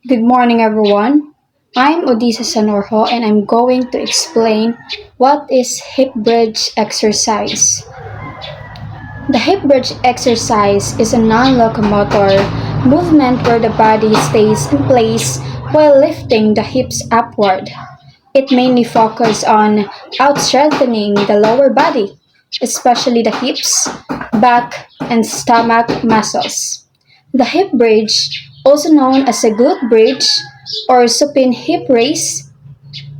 Good morning, everyone. I'm Odisa Sanorho and I'm going to explain what is hip bridge exercise. The hip bridge exercise is a non locomotor movement where the body stays in place while lifting the hips upward. It mainly focuses on out strengthening the lower body, especially the hips, back, and stomach muscles. The hip bridge, also known as a glute bridge or supine hip raise,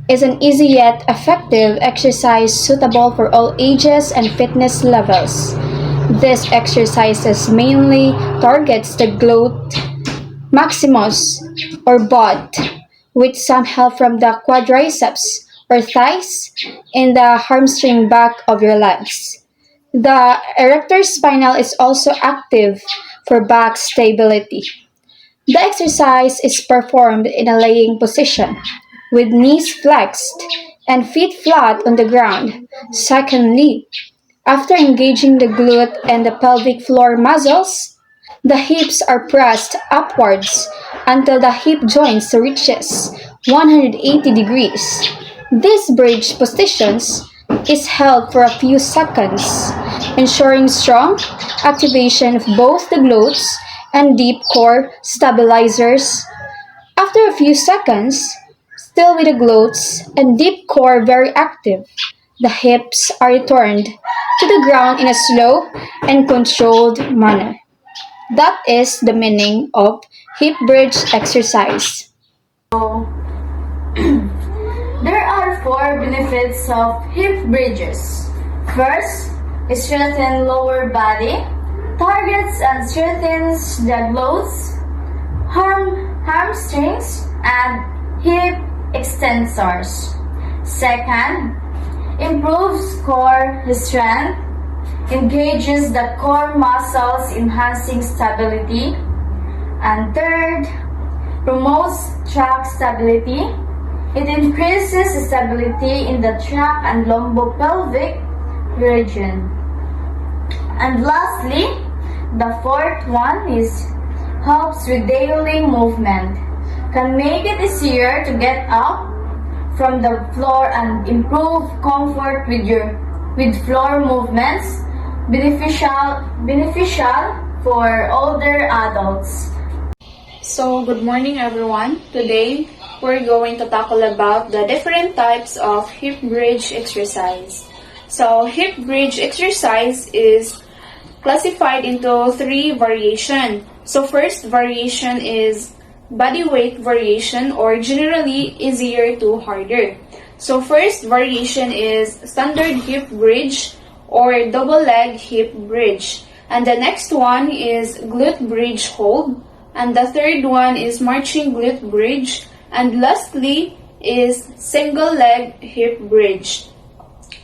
is an easy yet effective exercise suitable for all ages and fitness levels. This exercise mainly targets the glute maximus or butt, with some help from the quadriceps or thighs and the hamstring back of your legs. The erector spinal is also active for back stability. The exercise is performed in a laying position, with knees flexed and feet flat on the ground. Secondly, after engaging the glute and the pelvic floor muscles, the hips are pressed upwards until the hip joints reaches 180 degrees. This bridge positions is held for a few seconds, ensuring strong activation of both the glutes and deep core stabilizers. After a few seconds, still with the glutes and deep core very active, the hips are returned to the ground in a slow and controlled manner. That is the meaning of hip bridge exercise. There are four benefits of hip bridges. First, it strengthens lower body, targets and strengthens the glutes, hamstrings, and hip extensors. Second, improves core strength, engages the core muscles, enhancing stability. And third, promotes track stability. It increases stability in the track and lumbopelvic region. And lastly, the fourth one is helps with daily movement. Can make it easier to get up from the floor and improve comfort with floor movements. Beneficial for older adults. So, good morning everyone. Today, we're going to tackle about the different types of hip bridge exercise. So, hip bridge exercise is classified into three variations. So, first variation is body weight variation or generally easier to harder. So, first variation is standard hip bridge or double leg hip bridge. And the next one is glute bridge hold. And the third one is marching glute bridge. And lastly is single leg hip bridge.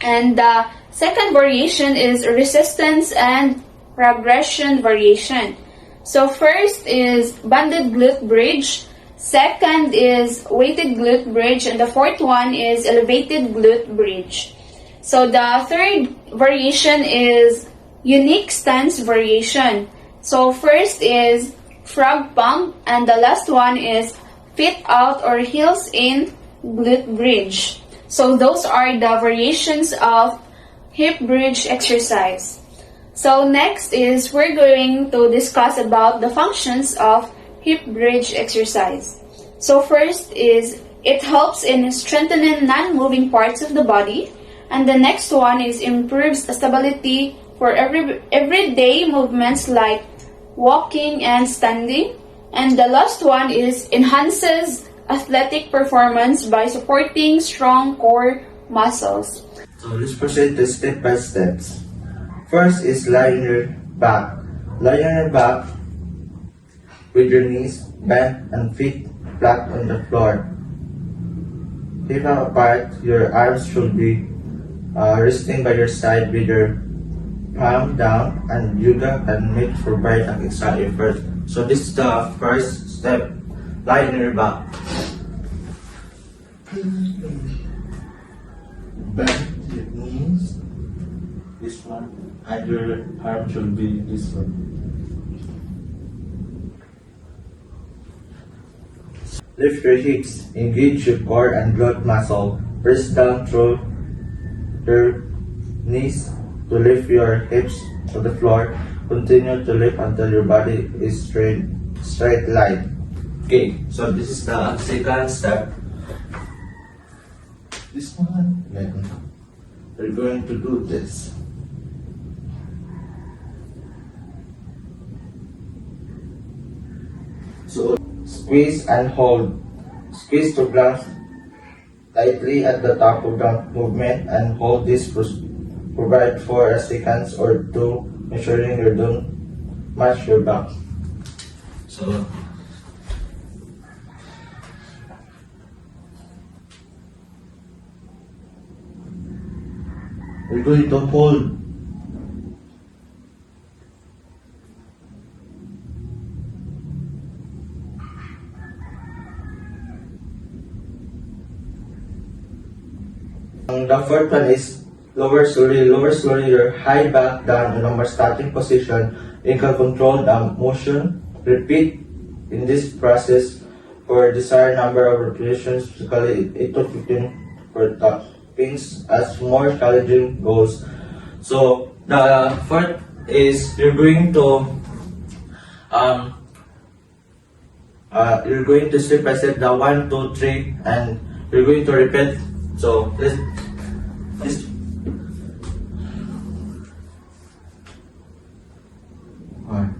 And the second variation is resistance and progression variation. So first is banded glute bridge. Second is weighted glute bridge. And the fourth one is elevated glute bridge. So the third variation is unique stance variation. So first is frog pump, and the last one is feet out or heels in glute bridge. So those are the variations of hip bridge exercise. So next is we're going to discuss about the functions of hip bridge exercise. So first is it helps in strengthening non-moving parts of the body, and the next one is improves stability for everyday movements like walking and standing. And the last one is enhances athletic performance by supporting strong core muscles. So let's proceed to step by steps. First is lie on your back. Lie on your back with your knees bent and feet flat on the floor. Hip apart, your arms should be resting by your side with your palm down, and yoga can make for bright and exciting first. So this is the first step. Lie on your back. Bend your knees. This one. And your arm should be this one. Lift your hips, engage your core and glute muscle. Press down through your knees to lift your hips to the floor. Continue to lift until your body is straight line. Okay, so this is the second step. This one, then we're going to do this. So squeeze and hold. Squeeze to grasp tightly at the top of the movement and hold this provide for a seconds or two, ensuring you don't mash your back. So we're going to hold. The fourth one is lower slowly your high back down in a more starting position. You can control the motion. Repeat in this process for desired number of repetitions, typically 8 to 15 for toppings as more challenging goals. So the fourth is you're going to step by step the 1, 2, 3 and you're going to repeat. So let's 1,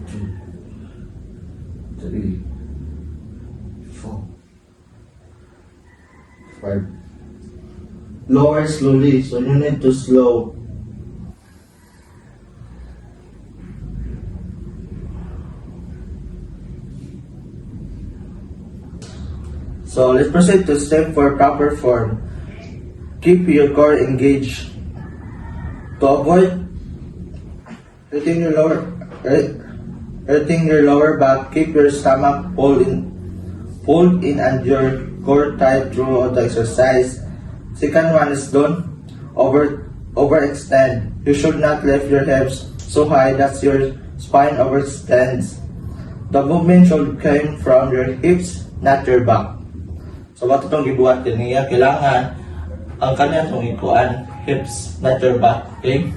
2, 3, 4, 5. Lower slowly, so you need to slow. So let's proceed to step for proper form. Keep your core engaged. To avoid hurting your lower back, keep your stomach pulled in and your core tight throughout the exercise. Second one is don't overextend. You should not lift your hips so high that your spine overextends. The movement should come from your hips, not your back. So what itong gibuhat niya, kailangan ang kanya itong ikuan, hips, not your back, okay?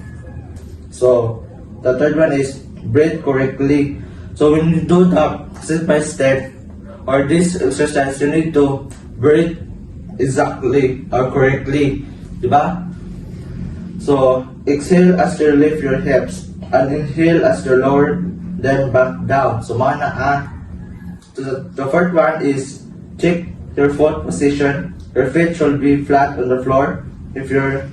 So, the third one is breathe correctly. So when you do the step by step or this exercise, you need to breathe exactly or correctly, diba? So, exhale as you lift your hips and inhale as you lower them back down. So, So the fourth one is check your foot position. Your feet should be flat on the floor. If your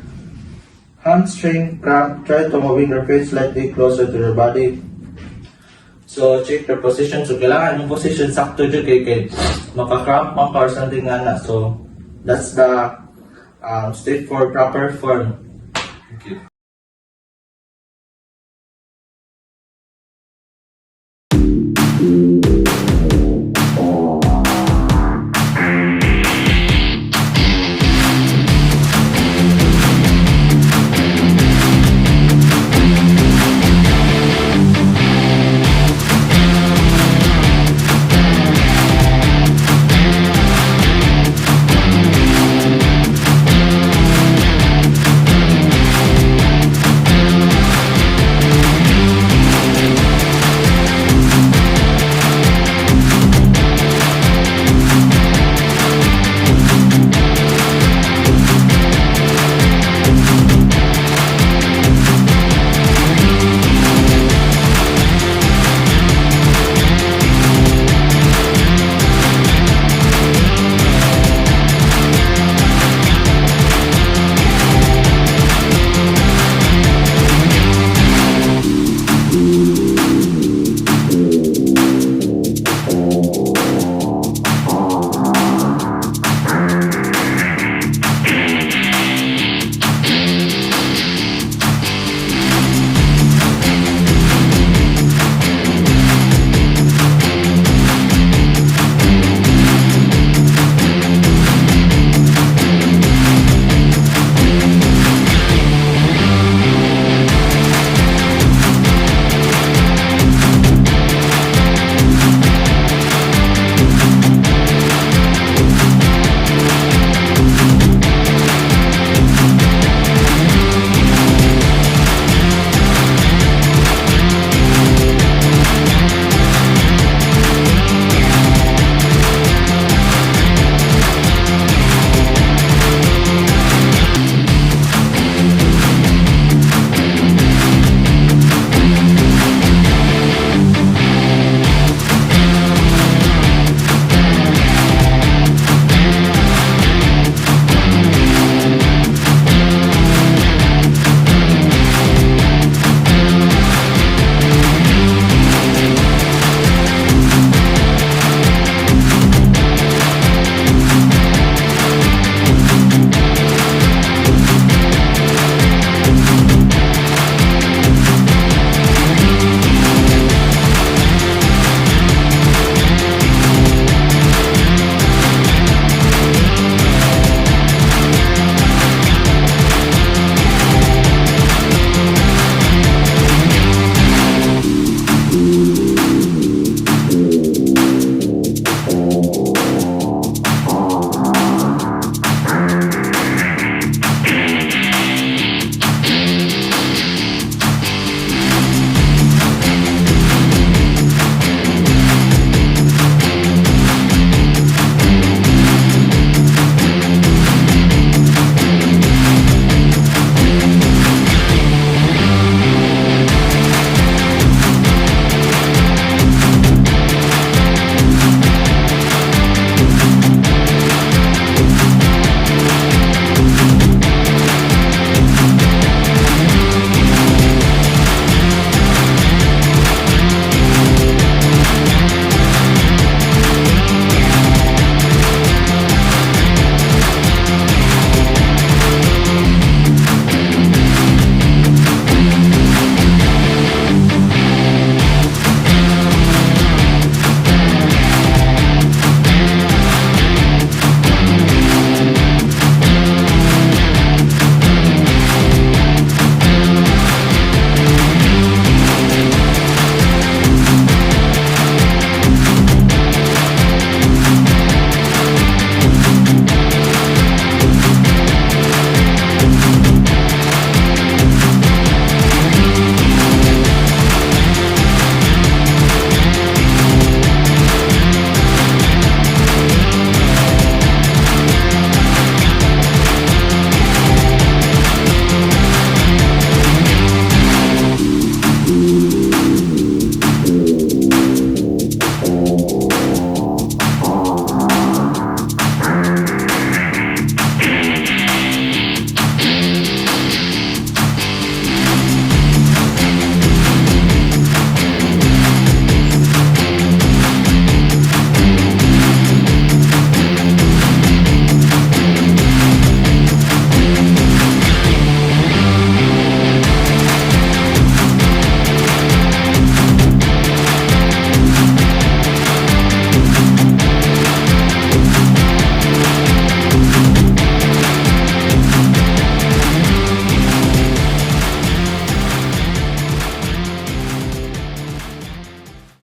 hamstring cramp, try to moving your feet slightly closer to your body. So check your position. So kailangan yung position sakto dyan kay maka-cramp or something nga na. So that's the step for proper form.